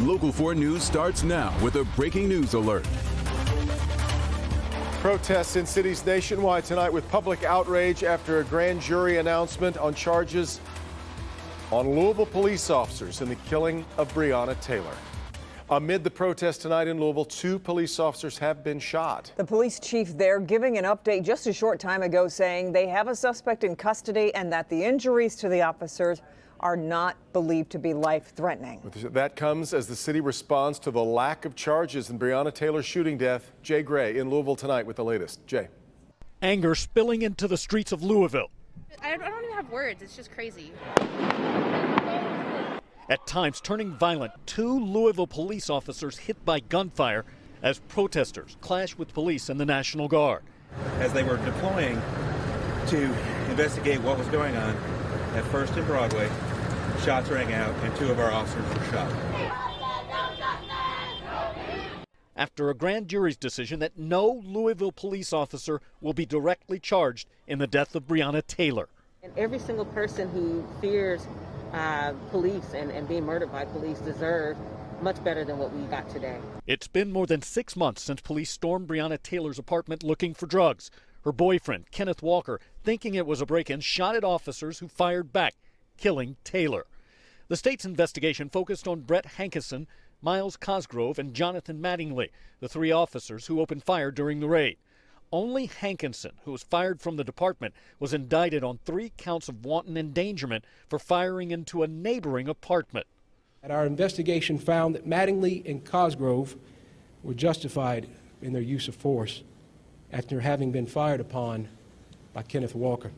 Local 4 News starts now with a breaking news alert. Protests in cities nationwide tonight with public outrage after a grand jury announcement on charges on Louisville police officers in the killing of Breonna Taylor. Amid the protest tonight in Louisville, 2 police officers have been shot. The police chief there giving an update just a short time ago saying they have a suspect in custody and that the injuries to the officers are not believed to be life-threatening. That comes as the city responds to the lack of charges in Breonna Taylor's shooting death. Jay Gray in Louisville tonight with the latest. Jay. Anger spilling into the streets of Louisville. I don't even have words. It's just crazy. At times turning violent, 2 Louisville police officers hit by gunfire as protesters clash with police and the National Guard. As they were deploying to investigate what was going on at First and Broadway, shots rang out and 2 of our officers were shot. After a grand jury's decision that no Louisville police officer will be directly charged in the death of Breonna Taylor. And every single person who fears police and being murdered by police deserve much better than what we got today. It's been more than 6 months since police stormed Breonna Taylor's apartment looking for drugs. Her boyfriend, Kenneth Walker, thinking it was a break-in, shot at officers who fired back, killing Taylor. The state's investigation focused on Brett Hankison, Miles Cosgrove, and Jonathan Mattingly, the 3 officers who opened fire during the raid. Only Hankinson, who was fired from the department, was indicted on 3 counts of wanton endangerment for firing into a neighboring apartment. And our investigation found that Mattingly and Cosgrove were justified in their use of force after having been fired upon by Kenneth Walker.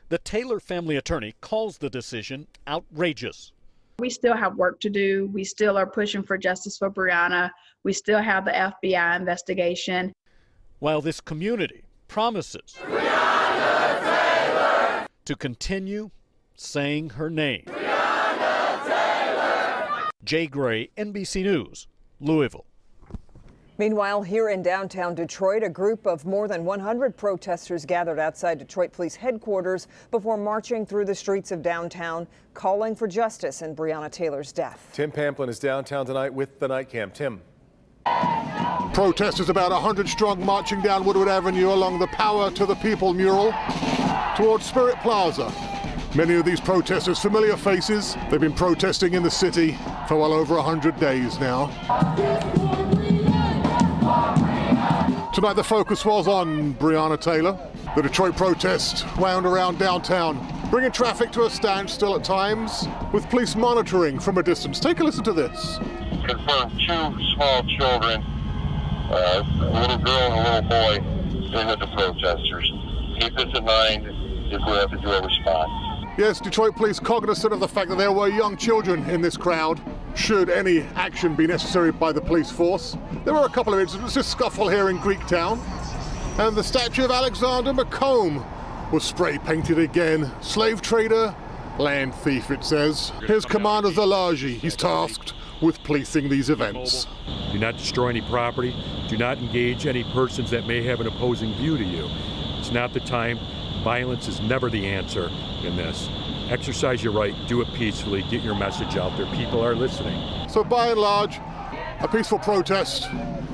The Taylor family attorney calls the decision outrageous. We still have work to do. We still are pushing for justice for Breonna. We still have the FBI investigation. While this community promises to continue saying her name. Jay Gray, NBC News, Louisville. Meanwhile, here in downtown Detroit, a group of more than 100 protesters gathered outside Detroit Police headquarters before marching through the streets of downtown, calling for justice in Breonna Taylor's death. Tim Pamplin is downtown tonight with the night cam. Tim. Protesters about 100 strong marching down Woodward Avenue along the Power to the People mural towards Spirit Plaza. Many of these protesters, familiar faces. They've been protesting in the city for well over 100 days now. Tonight the focus was on Breonna Taylor. The Detroit protest wound around downtown, bringing traffic to a standstill at times, with police monitoring from a distance. Take a listen to this. Confirmed 2 small children, a little girl and a little boy, in with the protesters. Keep this in mind if we have to do a response. Yes, Detroit police cognizant of the fact that there were young children in this crowd, should any action be necessary by the police force. There were a couple of incidents, a scuffle here in Greektown, and the statue of Alexander McComb was spray painted again. Slave trader, land thief, it says. Here's Commander Zalaji. He's tasked with policing these events. Do not destroy any property. Do not engage any persons that may have an opposing view to you. It's not the time. Violence is never the answer in this. Exercise your right, do it peacefully, get your message out there. People are listening. So by and large, a peaceful protest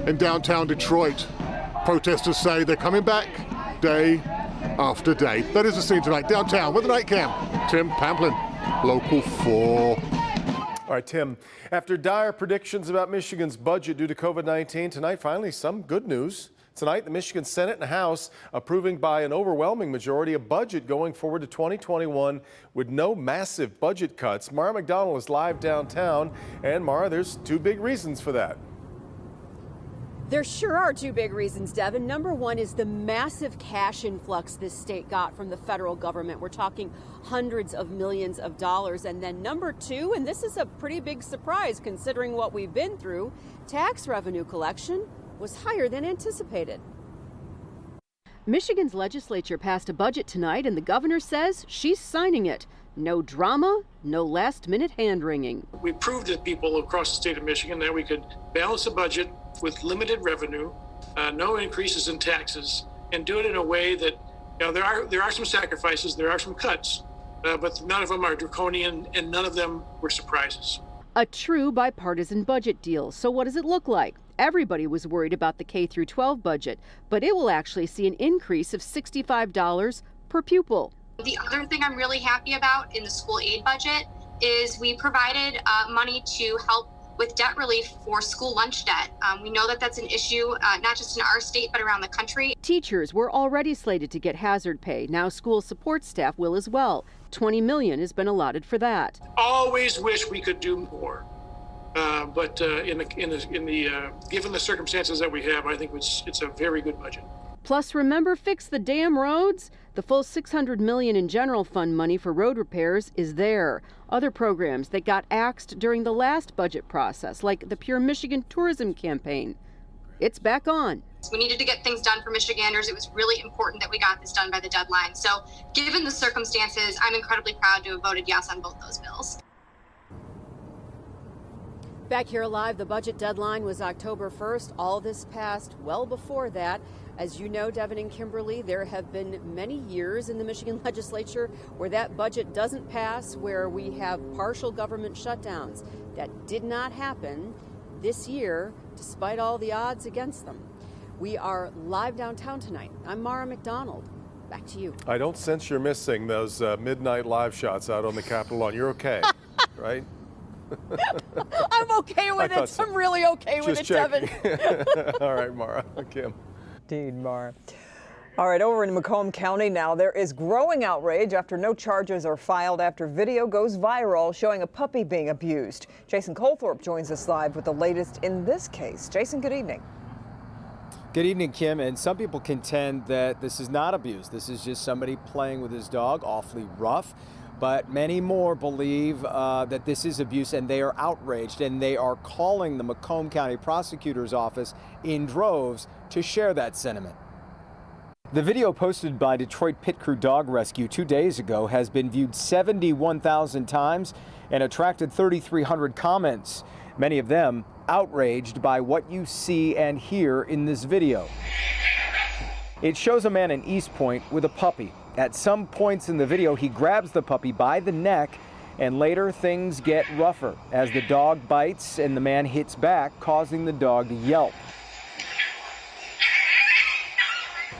in downtown Detroit. Protesters say they're coming back day after day. That is the scene tonight, downtown with the night cam. Tim Pamplin, Local 4. All right, Tim, after dire predictions about Michigan's budget due to COVID-19, tonight finally some good news. Tonight, the Michigan Senate and House approving by an overwhelming majority a budget going forward to 2021 with no massive budget cuts. Mara McDonald is live downtown. And Mara, there's 2 big reasons for that. There sure are 2 big reasons, Devin. Number 1 is the massive cash influx this state got from the federal government. We're talking hundreds of millions of dollars. And then number 2, and this is a pretty big surprise considering what we've been through, tax revenue collection was higher than anticipated. Michigan's legislature passed a budget tonight, and the governor says she's signing it. No drama, no last-minute hand-wringing. We proved to people across the state of Michigan that we could balance a budget with limited revenue, no increases in taxes, and do it in a way that, you know, there are some sacrifices, there are some cuts, but none of them are draconian, and none of them were surprises. A true bipartisan budget deal. So what does it look like? Everybody was worried about the K-12 budget, but it will actually see an increase of $65 per pupil. The other thing I'm really happy about in the school aid budget is we provided money to help with debt relief for school lunch debt. We know that that's an issue not just in our state but around the country. Teachers were already slated to get hazard pay. Now school support staff will as well. $20 million has been allotted for that. Always wish we could do more, but given the circumstances that we have, I think it's a very good budget. Plus, remember, fix the damn roads? The full $600 million in general fund money for road repairs is there. Other programs that got axed during the last budget process, like the Pure Michigan Tourism Campaign, it's back on. We needed to get things done for Michiganders. It was really important that we got this done by the deadline. So given the circumstances, I'm incredibly proud to have voted yes on both those bills. Back here live, the budget deadline was October 1st. All this passed well before that. As you know, Devin and Kimberly, there have been many years in the Michigan legislature where that budget doesn't pass, where we have partial government shutdowns. That did not happen this year, despite all the odds against them. We are live downtown tonight. I'm Mara McDonald. Back to you. I don't sense you're missing those midnight live shots out on the Capitol lawn. You're okay, right? I'm okay with it. So. I'm really okay with it, Devin. All right, Mara. Kim. Indeed, Mara. All right, over in Macomb County now, there is growing outrage after no charges are filed after video goes viral showing a puppy being abused. Jason Colthorpe joins us live with the latest in this case. Jason, good evening. Good evening, Kim. And some people contend that this is not abuse. This is just somebody playing with his dog, awfully rough. But many more believe that this is abuse, and they are outraged, and they are calling the Macomb County Prosecutor's Office in droves to share that sentiment. The video posted by Detroit Pit Crew Dog Rescue 2 days ago has been viewed 71,000 times and attracted 3,300 comments, many of them outraged by what you see and hear in this video. It shows a man in East Point with a puppy. At some points in the video, he grabs the puppy by the neck, and later things get rougher as the dog bites and the man hits back, causing the dog to yelp.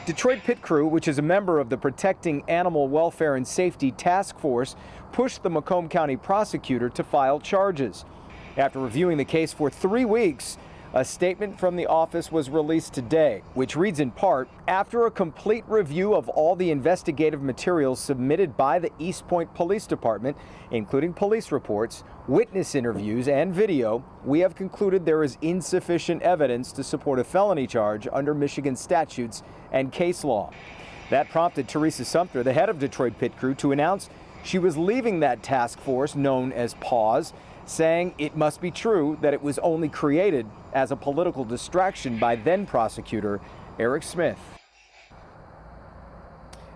Detroit Pit Crew, which is a member of the Protecting Animal Welfare and Safety Task Force, pushed the Macomb County prosecutor to file charges. After reviewing the case for 3 weeks, a statement from the office was released today, which reads in part, after a complete review of all the investigative materials submitted by the East Point Police Department, including police reports, witness interviews, and video, we have concluded there is insufficient evidence to support a felony charge under Michigan statutes and case law. That prompted Teresa Sumter, the head of Detroit Pit Crew, to announce she was leaving that task force known as PAWS, saying it must be true that it was only created as a political distraction by then prosecutor Eric Smith.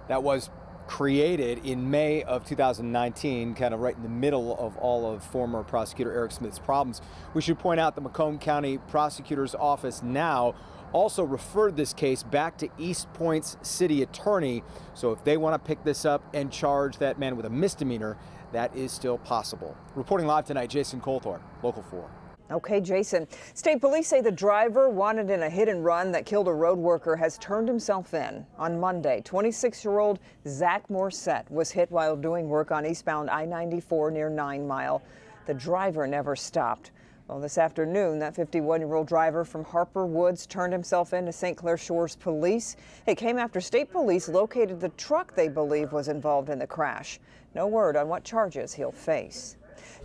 That was created in May of 2019, kind of right in the middle of all of former prosecutor Eric Smith's problems. We should point out the Macomb County Prosecutor's Office now also referred this case back to East Point's city attorney. So if they want to pick this up and charge that man with a misdemeanor, that is still possible. Reporting live tonight, Jason Colthorpe, Local 4. Okay, Jason. State police say the driver wanted in a hit and run that killed a road worker has turned himself in. On Monday, 26-year-old Zach Morissette was hit while doing work on eastbound I-94 near 9 Mile. The driver never stopped. Well, this afternoon, that 51-year-old driver from Harper Woods turned himself in to St. Clair Shores police. It came after state police located the truck they believe was involved in the crash. No word on what charges he'll face.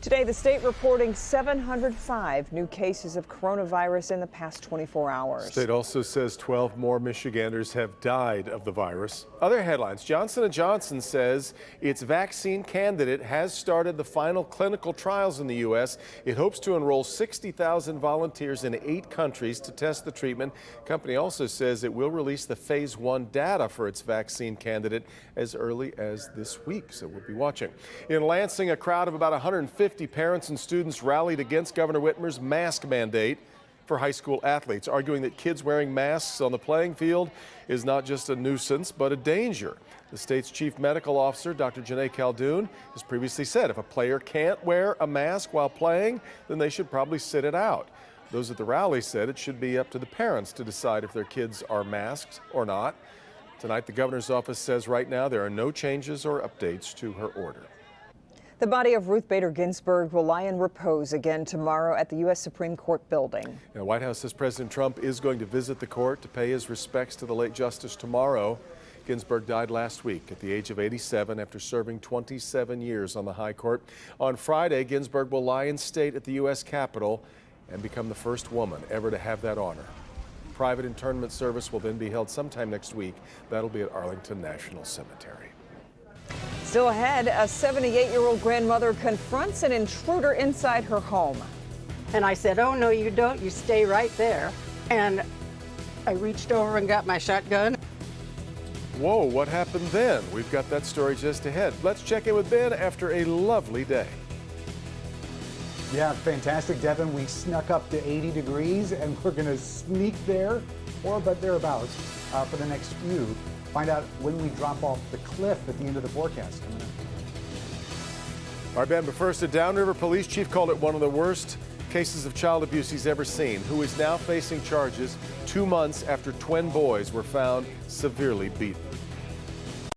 Today, the state reporting 705 new cases of coronavirus in the past 24 hours. State also says 12 more Michiganders have died of the virus. Other headlines, Johnson & Johnson says its vaccine candidate has started the final clinical trials in the U.S. It hopes to enroll 60,000 volunteers in 8 countries to test the treatment. The company also says it will release the phase 1 data for its vaccine candidate as early as this week, so we'll be watching. In Lansing, a crowd of about 150 parents and students rallied against Governor Whitmer's mask mandate. for high school athletes, arguing that kids wearing masks on the playing field is not just a nuisance, but a danger. The state's chief medical officer, Dr. Janae Caldoun, has previously said if a player can't wear a mask while playing, then they should probably sit it out. Those at the rally said it should be up to the parents to decide if their kids are masked or not. Tonight, the governor's office says right now there are no changes or updates to her order. The body of Ruth Bader Ginsburg will lie in repose again tomorrow at the U.S. Supreme Court building. Now, the White House says President Trump is going to visit the court to pay his respects to the late justice tomorrow. Ginsburg died last week at the age of 87 after serving 27 years on the high court. On Friday, Ginsburg will lie in state at the U.S. Capitol and become the first woman ever to have that honor. Private internment service will then be held sometime next week. That'll be at Arlington National Cemetery. Still ahead, a 78-year-old grandmother confronts an intruder inside her home. And I said, "Oh, no, you don't. You stay right there." And I reached over and got my shotgun. Whoa, what happened then? We've got that story just ahead. Let's check in with Ben after a lovely day. Yeah, fantastic, Devin. We snuck up to 80 degrees, and we're going to sneak there, or but thereabouts, for the next few. Find out when we drop off the cliff at the end of the forecast coming up. All right, Ben, but first, a Downriver police chief called it one of the worst cases of child abuse he's ever seen, who is now facing charges 2 months after twin boys were found severely beaten.